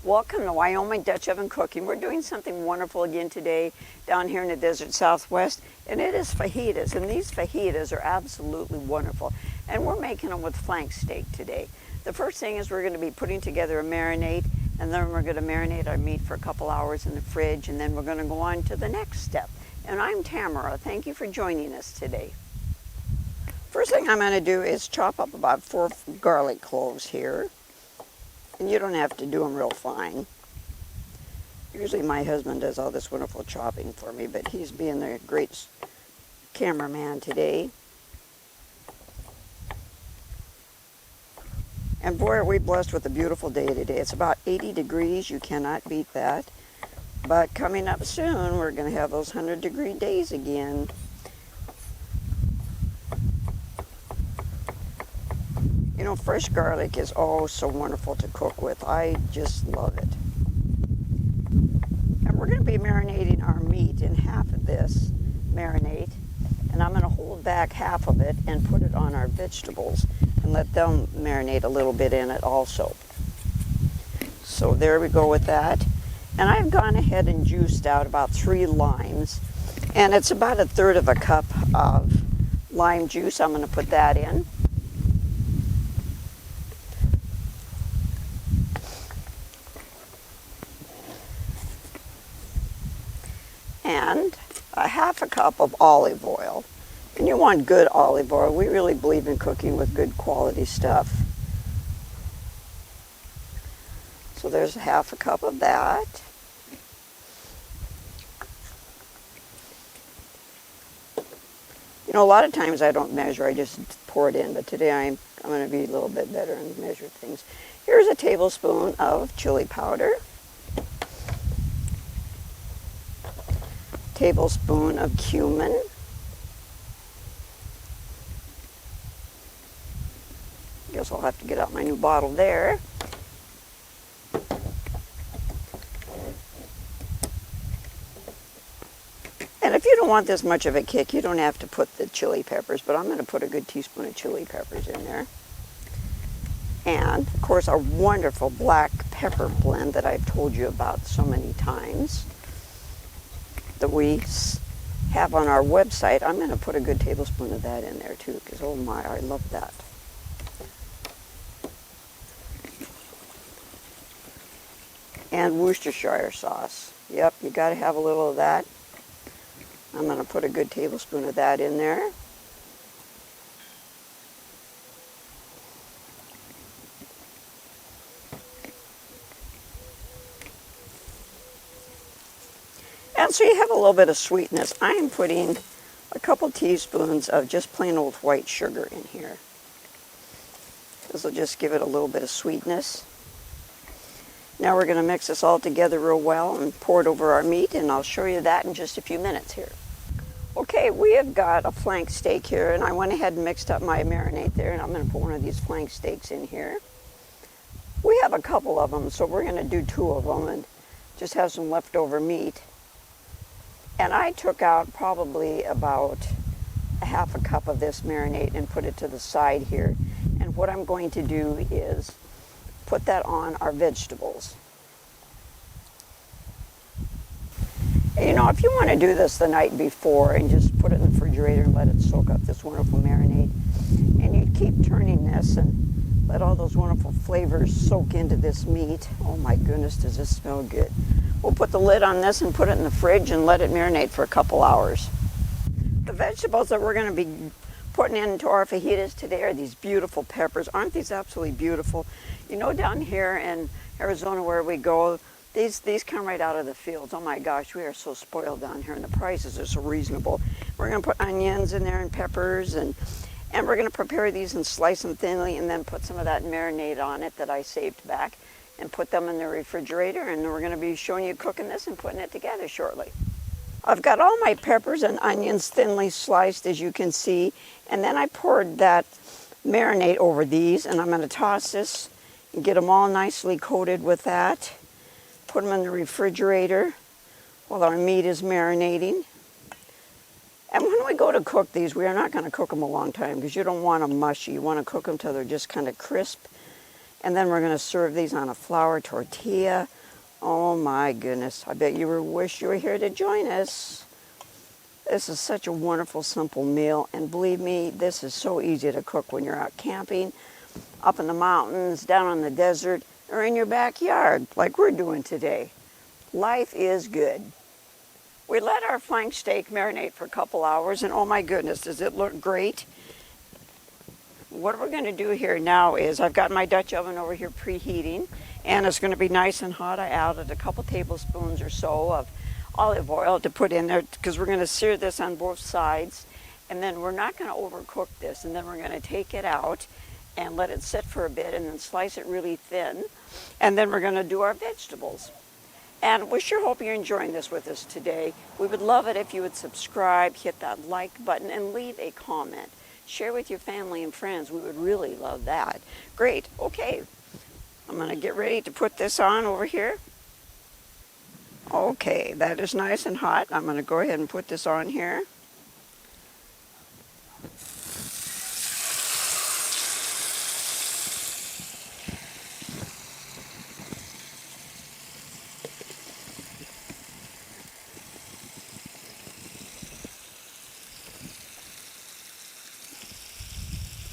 Welcome to Wyoming Dutch Oven Cooking. We're doing something wonderful again today down here in the desert southwest, and it is fajitas. And these fajitas are absolutely wonderful. And we're making them with flank steak today. The first thing is we're going to be putting together a marinade, and then we're going to marinate our meat for a couple hours in the fridge, and then we're going to go on to the next step. And I'm Tamara. Thank you for joining us today. First thing I'm going to do is chop up about 4 garlic cloves here. And you don't have to do them real fine. Usually my husband does all this wonderful chopping for me, but he's being a great cameraman today. And boy, are we blessed with a beautiful day today. It's about 80 degrees. You cannot beat that. But coming up soon, we're going to have those 100-degree days again. You know, fresh garlic is oh so wonderful to cook with. I just love it. And we're going to be marinating our meat in half of this marinade. And I'm going to hold back half of it and put it on our vegetables and let them marinate a little bit in it also. So there we go with that. And I've gone ahead and juiced out about 3 limes. And it's about 1/3 of a cup of lime juice. I'm going to put that in. And a 1/2 cup of olive oil. And you want good olive oil. We really believe in cooking with good quality stuff. So there's 1/2 cup of that. You know, a lot of times I don't measure, I just pour it in, but today I'm going to be a little bit better and measure things. Here's a tablespoon of chili powder. Tablespoon of cumin. Guess I'll have to get out my new bottle there. And if you don't want this much of a kick, you don't have to put the chili peppers, but I'm going to put a good teaspoon of chili peppers in there. And, of course, our wonderful black pepper blend that I've told you about so many times that we have on our website. I'm going to put a good tablespoon of that in there too, because oh my, I love that. And Worcestershire sauce. Yep, you got to have a little of that. I'm going to put a good tablespoon of that in there. And so you have a little bit of sweetness. I'm putting a couple teaspoons of just plain old white sugar in here. This will just give it a little bit of sweetness. Now we're going to mix this all together real well and pour it over our meat, and I'll show you that in just a few minutes here. Okay, we have got a flank steak here, and I went ahead and mixed up my marinade there, and I'm going to put one of these flank steaks in here. We have a couple of them, so we're going to do 2 of them and just have some leftover meat. And I took out probably about 1/2 cup of this marinade and put it to the side here. And what I'm going to do is put that on our vegetables. And you know, if you want to do this the night before and just put it in the refrigerator and let it soak up this wonderful marinade, and you keep turning this and let all those wonderful flavors soak into this meat. Oh my goodness, does this smell good. We'll put the lid on this and put it in the fridge and let it marinate for a couple hours. The vegetables that we're going to be putting into our fajitas today are these beautiful peppers. Aren't these absolutely beautiful? You know, down here in Arizona where we go, these come right out of the fields. Oh my gosh, we are so spoiled down here, and the prices are so reasonable. We're going to put onions in there and peppers, and we're going to prepare these and slice them thinly and then put some of that marinade on it that I saved back and put them in the refrigerator, and we're going to be showing you cooking this and putting it together shortly. I've got all my peppers and onions thinly sliced, as you can see, and then I poured that marinade over these, and I'm going to toss this and get them all nicely coated with that. Put them in the refrigerator while our meat is marinating. And when we go to cook these, we are not going to cook them a long time because you don't want them mushy. You want to cook them till they're just kind of crisp. And then we're going to serve these on a flour tortilla. Oh my goodness, I bet you wish you were here to join us. This is such a wonderful, simple meal, and believe me, this is so easy to cook when you're out camping, up in the mountains, down in the desert, or in your backyard, like we're doing today. Life is good. We let our flank steak marinate for a couple hours, and oh my goodness, does it look great? What we're going to do here now is I've got my Dutch oven over here preheating, and it's going to be nice and hot. I added a couple tablespoons or so of olive oil to put in there because we're going to sear this on both sides, and then we're not going to overcook this, and then we're going to take it out and let it sit for a bit and then slice it really thin, and then we're going to do our vegetables. And we sure hope you're enjoying this with us today. We would love it if you would subscribe, hit that like button, and leave a comment. Share with your family and friends. We would really love that. Great. Okay. I'm going to get ready to put this on over here. Okay, that is nice and hot. I'm going to go ahead and put this on here.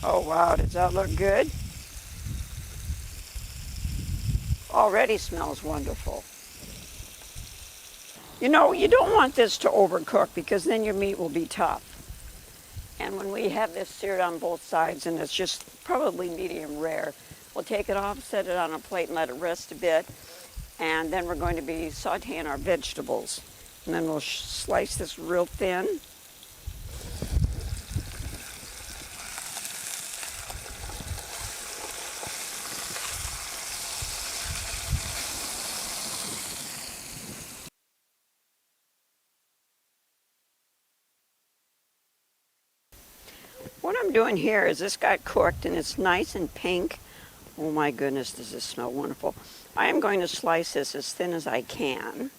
Oh wow, does that look good? Already smells wonderful. You know, you don't want this to overcook because then your meat will be tough. And when we have this seared on both sides, and it's just probably medium rare, we'll take it off, set it on a plate and let it rest a bit. And then we're going to be sauteing our vegetables. And then we'll slice this real thin. What I'm doing here is this got cooked and it's nice and pink. Oh my goodness, does this smell wonderful. I am going to slice this as thin as I can.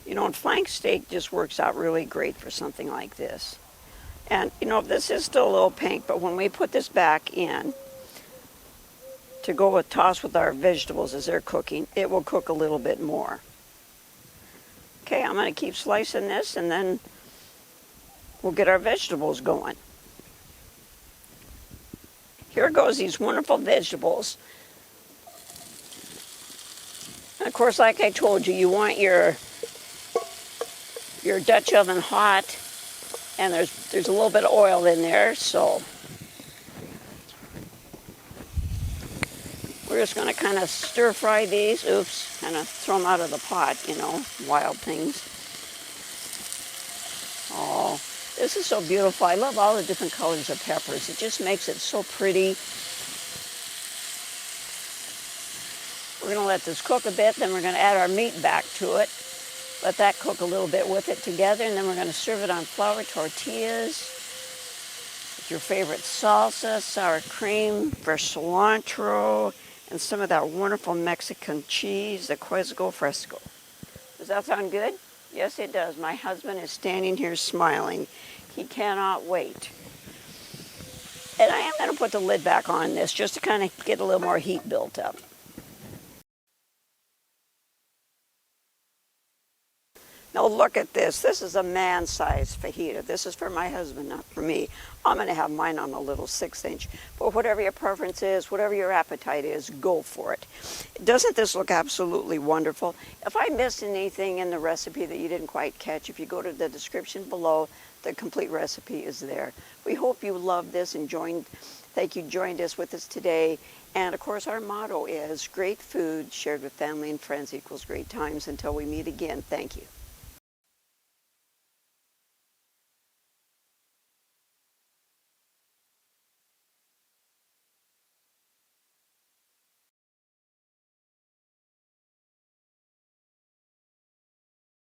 You know, and flank steak just works out really great for something like this. And you know, this is still a little pink, but when we put this back in to go toss with our vegetables as they're cooking, it will cook a little bit more. Okay, I'm going to keep slicing this, and then we'll get our vegetables going. Here goes these wonderful vegetables. And of course, like I told you, you want your Dutch oven hot, and there's a little bit of oil in there, so we're just going to kind of stir fry these. Oops, kind of throw them out of the pot, you know, wild things. Oh, this is so beautiful. I love all the different colors of peppers. It just makes it so pretty. We're going to let this cook a bit, then we're going to add our meat back to it. Let that cook a little bit with it together, and then we're going to serve it on flour tortillas with your favorite salsa, sour cream, fresh cilantro, and some of that wonderful Mexican cheese, the Queso Fresco. Does that sound good? Yes, it does. My husband is standing here smiling. He cannot wait. And I am going to put the lid back on this just to kind of get a little more heat built up. Now look at this. This is a man-sized fajita. This is for my husband, not for me. I'm going to have mine on a little 6-inch. But whatever your preference is, whatever your appetite is, go for it. Doesn't this look absolutely wonderful? If I missed anything in the recipe that you didn't quite catch, if you go to the description below, the complete recipe is there. We hope you love this and thank you joined us with us today. And of course, our motto is great food shared with family and friends equals great times. Until we meet again, thank you.